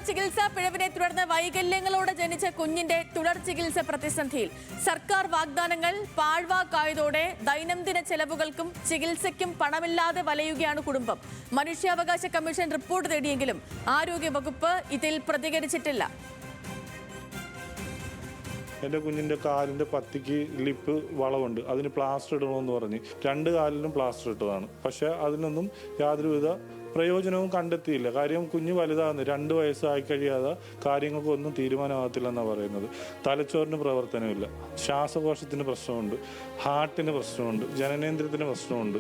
ചികിത്സാ പിഴവിനെ തുടർന്ന് വൈകല്യങ്ങളോടെ ജനിച്ച കുഞ്ഞിന്റെ തുടർ ചികിത്സ പ്രതിസന്ധിയിൽ. സർക്കാർ വാഗ്ദാനങ്ങൾ പാഴ്വാക്കായതോടെ ദൈനംദിന ചെലവുകൾക്കും ചികിത്സയ്ക്കും പണമില്ലാതെ വലയുകയാണ് കുടുംബം. മനുഷ്യാവകാശ കമ്മീഷൻ റിപ്പോർട്ട് തേടിയെങ്കിലും ആരോഗ്യവകുപ്പ് ഇതിൽ പ്രതികരിച്ചിട്ടില്ല. എൻ്റെ കുഞ്ഞിൻ്റെ കാലിൻ്റെ പത്തിക്ക് ലിപ്പ് വളവുണ്ട്, അതിന് പ്ലാസ്റ്റർ ഇടണമെന്ന് പറഞ്ഞ് 2 കാലിലും പ്ലാസ്റ്റർ ഇട്ടതാണ്. പക്ഷേ അതിനൊന്നും യാതൊരുവിധ പ്രയോജനവും കണ്ടെത്തിയില്ല. കാര്യം കുഞ്ഞ് വലുതാകുന്നു, 2 വയസ്സായി കഴിയാതെ കാര്യങ്ങൾക്കൊന്നും തീരുമാനമാകത്തില്ലെന്നാണ് പറയുന്നത്. തലച്ചോറിന് പ്രവർത്തനമില്ല, ശ്വാസകോശത്തിന് പ്രശ്നമുണ്ട്, ഹാർട്ടിന് പ്രശ്നമുണ്ട്, ജനനേന്ദ്രിയത്തിന് പ്രശ്നമുണ്ട്,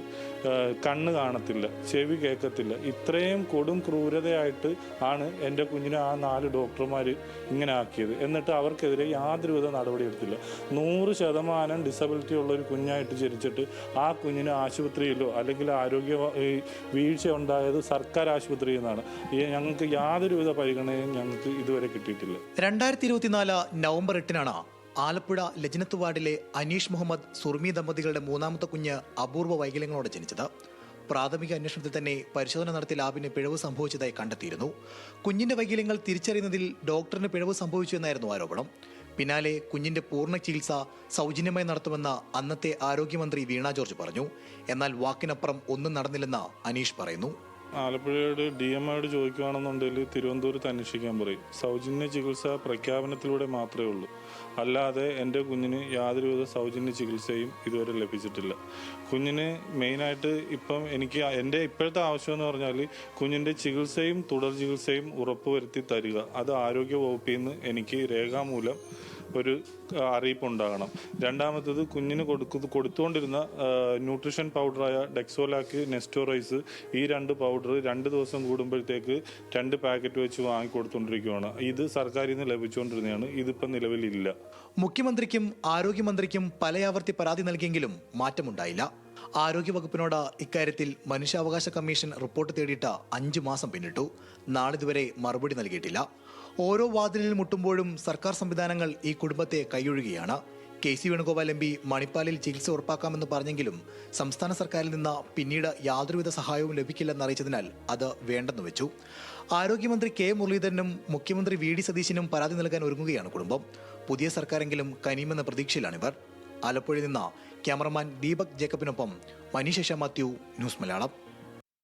കണ്ണ് കാണത്തില്ല, ചെവി കേൾക്കത്തില്ല. ഇത്രയും കൊടും ക്രൂരതയായിട്ട് ആണ് എൻ്റെ കുഞ്ഞിനെ ആ 4 ഡോക്ടർമാർ ഇങ്ങനെ ആക്കിയത്. എന്നിട്ട് അവർക്കെതിരെ യാതൊരുവിധ നടപടിയെടുത്തില്ല. 100% ഡിസബിലിറ്റി ഉള്ളൊരു കുഞ്ഞായിട്ട് ജനിച്ചിട്ട് ആ കുഞ്ഞിന് ആശുപത്രിയിലോ അല്ലെങ്കിൽ ആരോഗ്യ വീഴ്ച ഉണ്ടായത് സർക്കാർ ആശുപത്രിയിൽ നിന്നാണ്. ഞങ്ങൾക്ക് യാതൊരുവിധ പരിഗണനയും ഞങ്ങൾക്ക് ഇതുവരെ കിട്ടിയിട്ടില്ല. 2024 നവംബർ 8-നാണ് ആലപ്പുഴ ലജ്നത്ത് വാർഡിലെ അനീഷ് മുഹമ്മദ് സുർമി ദമ്പതികളുടെ 3ാമത്തെ കുഞ്ഞ് അപൂർവ വൈകല്യങ്ങളോടെ ജനിച്ചത്. പ്രാഥമിക അന്വേഷണത്തിൽ തന്നെ പരിശോധന നടത്തി ലാബിന് പിഴവ് സംഭവിച്ചതായി കണ്ടെത്തിയിരുന്നു. കുഞ്ഞിന്റെ വൈകല്യങ്ങൾ തിരിച്ചറിയുന്നതിൽ ഡോക്ടറിന് പിഴവ് സംഭവിച്ചു എന്നായിരുന്നു ആരോപണം. പിന്നാലെ കുഞ്ഞിന്റെ പൂർണ്ണ ചികിത്സ സൗജന്യമായി നടത്തുമെന്ന് അന്നത്തെ ആരോഗ്യമന്ത്രി വീണ ജോർജ് പറഞ്ഞു. എന്നാൽ വാക്കിനപ്പുറം ഒന്നും നടന്നില്ലെന്ന് അനീഷ് പറയുന്നു. ആലപ്പുഴയുടെ DMOയോട് ചോദിക്കുകയാണെന്നുണ്ടെങ്കിൽ തിരുവനന്തപുരത്ത് അന്വേഷിക്കാൻ പറയും. സൗജന്യ ചികിത്സ പ്രഖ്യാപനത്തിലൂടെ മാത്രമേ ഉള്ളൂ, അല്ലാതെ എൻ്റെ കുഞ്ഞിന് യാതൊരുവിധ സൗജന്യ ചികിത്സയും ഇതുവരെ ലഭിച്ചിട്ടില്ല. കുഞ്ഞിന് മെയിനായിട്ട് ഇപ്പം എനിക്ക് എൻ്റെ ഇപ്പോഴത്തെ ആവശ്യം എന്ന് പറഞ്ഞാൽ കുഞ്ഞിൻ്റെ ചികിത്സയും തുടർ ചികിത്സയും ഉറപ്പുവരുത്തി തരിക. അത് ആരോഗ്യ വകുപ്പിൽ നിന്ന് എനിക്ക് രേഖാമൂലം ഒരു അറിയിപ്പുണ്ടാകണം. രണ്ടാമത്തത് കുഞ്ഞിന് കൊടുത്തുകൊണ്ടിരുന്ന ന്യൂട്രീഷൻ പൗഡറായ ഡെക്സോലാക്ക്, നെസ്റ്റോറൈസ്, ഈ 2 പൗഡർ 2 ദിവസം കൂടുമ്പോഴത്തേക്ക് 2 പാക്കറ്റ് വെച്ച് വാങ്ങിക്കൊടുത്തുകൊണ്ടിരിക്കുകയാണ്. ഇത് സർക്കാരിൽ നിന്ന് ലഭിച്ചുകൊണ്ടിരുന്നതാണ്. ഇതിപ്പം നിലവിലില്ല. മുഖ്യമന്ത്രിക്കും ആരോഗ്യമന്ത്രിക്കും പലയാവർത്തി പരാതി നൽകിയെങ്കിലും മാറ്റമുണ്ടായില്ല. ആരോഗ്യവകുപ്പിനോട് ഇക്കാര്യത്തിൽ മനുഷ്യാവകാശ കമ്മീഷൻ റിപ്പോർട്ട് തേടിയിട്ട് 5 മാസം പിന്നിട്ടു. നാളിതുവരെ മറുപടി നൽകിയിട്ടില്ല. ഓരോ വാതിലിൽ മുട്ടുമ്പോഴും സർക്കാർ സംവിധാനങ്ങൾ ഈ കുടുംബത്തെ കൈയൊഴുകയാണ്. KC വേണുഗോപാൽ MP മണിപ്പാലിൽ ചികിത്സ ഉറപ്പാക്കാമെന്ന് പറഞ്ഞെങ്കിലും സംസ്ഥാന സർക്കാരിൽ നിന്ന് പിന്നീട് യാതൊരുവിധ സഹായവും ലഭിക്കില്ലെന്നറിയിച്ചതിനാൽ അത് വേണ്ടെന്ന് വെച്ചു. ആരോഗ്യമന്ത്രി K മുരളീധരനും മുഖ്യമന്ത്രി VD സതീശനും പരാതി നൽകാൻ ഒരുങ്ങുകയാണ് കുടുംബം. പുതിയ സർക്കാരെങ്കിലും കനിയുമെന്ന പ്രതീക്ഷയിലാണിവർ. ആലപ്പുഴയിൽ നിന്ന് ക്യാമറമാൻ ദീപക് ജേക്കബിനൊപ്പം മനീഷ മാത്യു, ന്യൂസ് മലയാളം.